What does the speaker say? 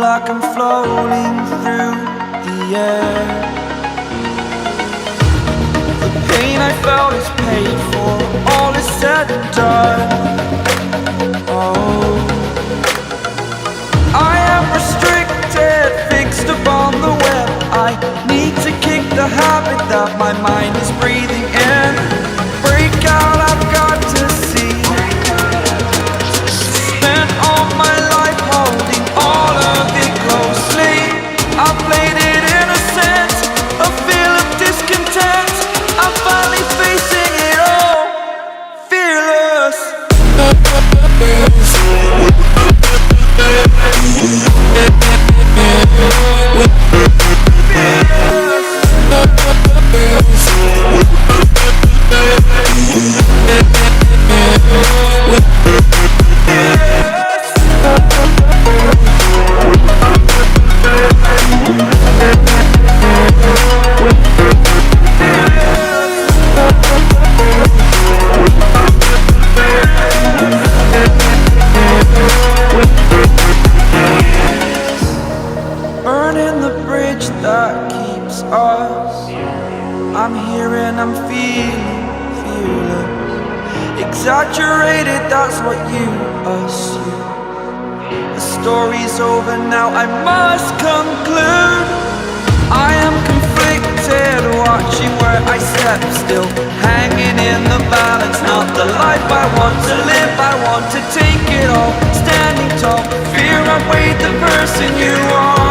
like I'm floating through the air. The pain I felt is paid for, all is said and done. Oh, I am restricted, fixed upon the web. I need to kick the habit that my mind is breathing in. Break out, I've got to see. Spent all my life holding all of it closely. I played it innocent, a feel of discontent. I'm finally facing it all, fearless. Burning the bridge that keeps us. I'm here and I'm feeling fearless. Exaggerated, that's what you assume. The story's over now, I must conclude. I am conflicted, watching where I step still, hanging in the balance. Not the life I want to live, I want to take it all. Standing tall, fear I've weighed the person you are.